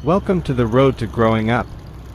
Welcome to the road to growing up.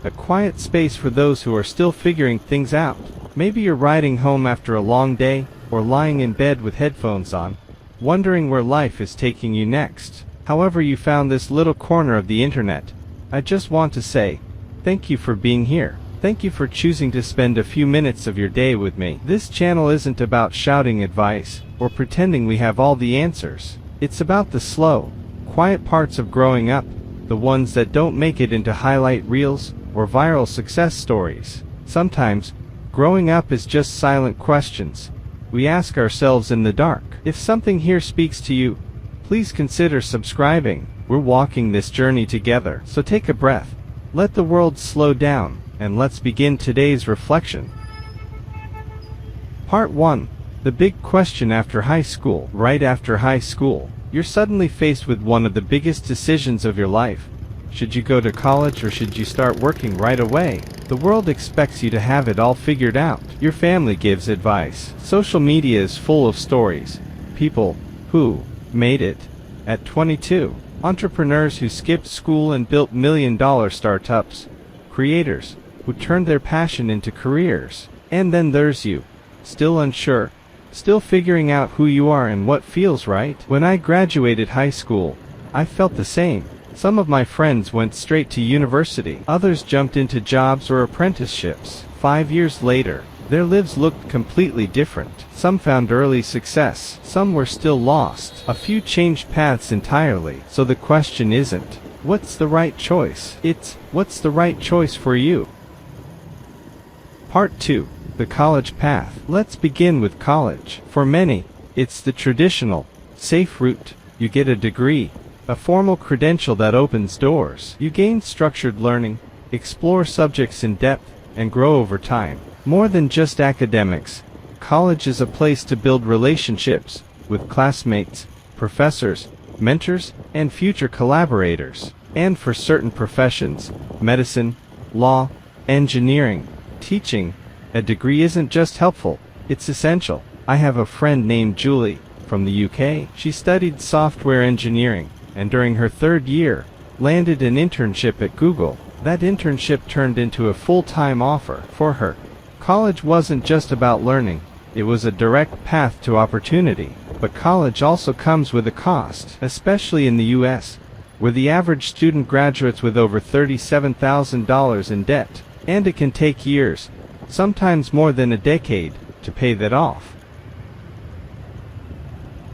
A quiet space for those who are still figuring things out. Maybe you're riding home after a long day, or lying in bed with headphones on, wondering where life is taking you next. However you found this little corner of the internet, I just want to say, thank you for being here. Thank you for choosing to spend a few minutes of your day with me. This channel isn't about shouting advice, or pretending we have all the answers. It's about the slow, quiet parts of growing up, the ones that don't make it into highlight reels, or viral success stories. Sometimes, growing up is just silent questions we ask ourselves in the dark. If something here speaks to you, please consider subscribing. We're walking this journey together, so take a breath, let the world slow down, and let's begin today's reflection. Part 1. The big question after high school. Right after high school, you're suddenly faced with one of the biggest decisions of your life. Should you go to college or should you start working right away? The world expects you to have it all figured out. Your family gives advice. Social media is full of stories. People who made it at 22. Entrepreneurs who skipped school and built million-dollar startups. Creators who turned their passion into careers. And then there's you, still unsure, still figuring out who you are and what feels right. When I graduated high school, I felt the same. Some of my friends went straight to university. Others jumped into jobs or apprenticeships. 5 years later, their lives looked completely different. Some found early success. Some were still lost. A few changed paths entirely. So the question isn't, what's the right choice? It's, what's the right choice for you? Part 2. The college path. Let's begin with college. For many, it's the traditional, safe route. You get a degree, a formal credential that opens doors. You gain structured learning, explore subjects in depth, and grow over time. More than just academics, college is a place to build relationships with classmates, professors, mentors, and future collaborators. And for certain professions, medicine, law, engineering, teaching, a degree isn't just helpful, it's essential. I have a friend named Julie, from the UK. She studied software engineering, and during her 3rd year, landed an internship at Google. That internship turned into a full-time offer for her. College wasn't just about learning, it was a direct path to opportunity. But college also comes with a cost, especially in the US, where the average student graduates with over $37,000 in debt. And it can take years, sometimes more than a decade, to pay that off.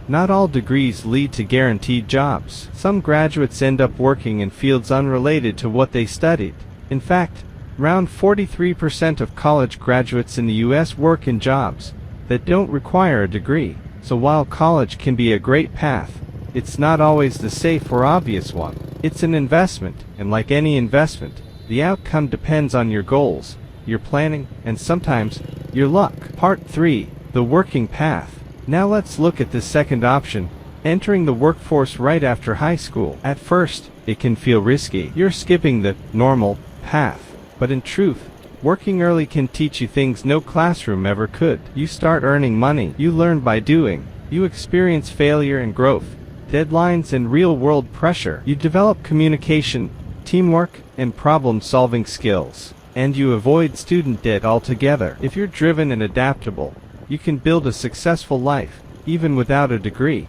Not all degrees lead to guaranteed jobs. Some graduates end up working in fields unrelated to what they studied. In fact, around 43% of college graduates in the US work in jobs that don't require a degree. So while college can be a great path, it's not always the safe or obvious one. It's an investment, and like any investment, the outcome depends on your goals, your planning, and sometimes, your luck. Part 3. The working path. Now let's look at the second option, entering the workforce right after high school. At first, it can feel risky. You're skipping the normal path. But in truth, working early can teach you things no classroom ever could. You start earning money. You learn by doing. You experience failure and growth, deadlines and real-world pressure. You develop communication, teamwork, and problem-solving skills. And you avoid student debt altogether. If you're driven and adaptable, you can build a successful life, even without a degree.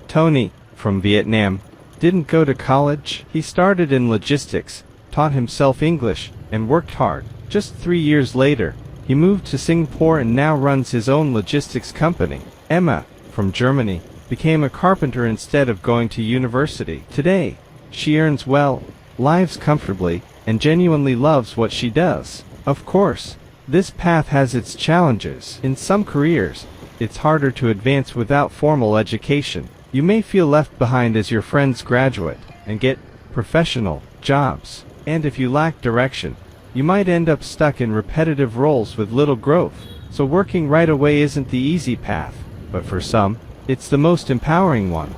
Tony, from Vietnam, didn't go to college. He started in logistics, taught himself English, and worked hard. Just 3 years later, he moved to Singapore and now runs his own logistics company. Emma, from Germany, became a carpenter instead of going to university. Today, she earns well, lives comfortably, and genuinely loves what she does. Of course, this path has its challenges. In some careers, it's harder to advance without formal education. You may feel left behind as your friends graduate and get professional jobs. And if you lack direction, you might end up stuck in repetitive roles with little growth. So working right away isn't the easy path, but for some, it's the most empowering one.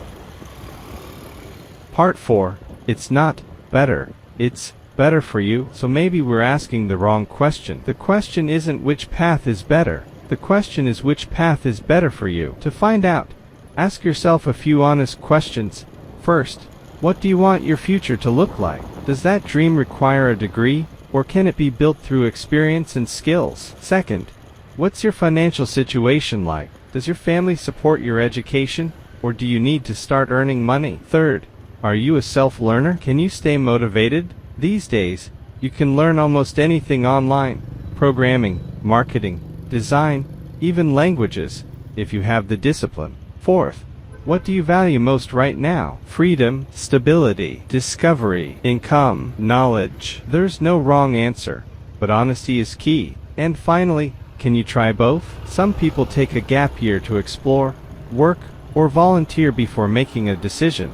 Part 4. It's not better, it's better for you. So maybe we're asking the wrong question. The question isn't which path is better. The question is which path is better for you. To find out, ask yourself a few honest questions. First, What do you want your future to look like? Does that dream require a degree, or can it be built through experience and skills? Second, what's your financial situation like? Does your family support your education, or do you need to start earning money? Third, are you a self-learner? Can you stay motivated? These days, you can learn almost anything online: programming, marketing, design, even languages, if you have the discipline. Fourth, what do you value most right now? Freedom, stability, discovery, income, knowledge. There's no wrong answer, but honesty is key. And finally, can you try both? Some people take a gap year to explore, work, or volunteer before making a decision.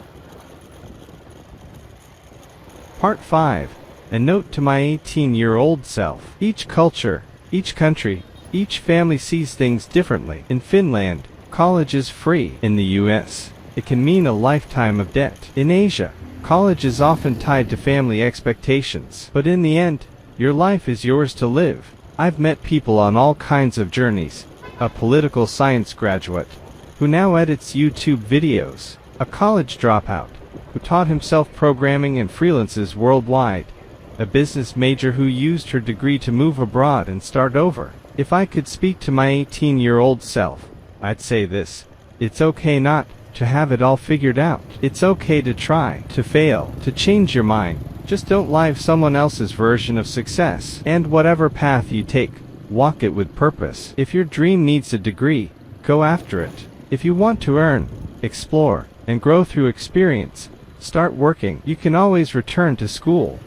Part 5. A note to my 18-year-old self. Each culture, each country, each family sees things differently. In Finland, college is free. In the US, it can mean a lifetime of debt. In Asia, college is often tied to family expectations. But in the end, your life is yours to live. I've met people on all kinds of journeys. A political science graduate, who now edits YouTube videos. A college dropout, who taught himself programming and freelances worldwide. A business major who used her degree to move abroad and start over. If I could speak to my 18-year-old self, I'd say this: it's okay not to have it all figured out. It's okay to try, to fail, to change your mind. Just don't live someone else's version of success. And whatever path you take, walk it with purpose. If your dream needs a degree, go after it. If you want to earn, explore, and grow through experience, start working. You can always return to school.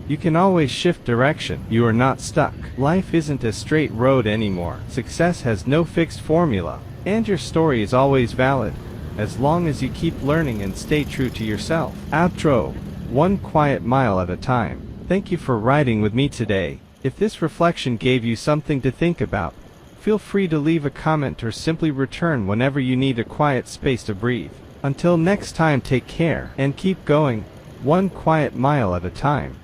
You can always shift direction. You are not stuck. Life isn't a straight road anymore. Success has no fixed formula. And your story is always valid, as long as you keep learning and stay true to yourself. Outro. 1 quiet mile at a time. Thank you for riding with me today. If this reflection gave you something to think about, feel free to leave a comment or simply return whenever you need a quiet space to breathe. Until next time, take care and keep going, 1 quiet mile at a time.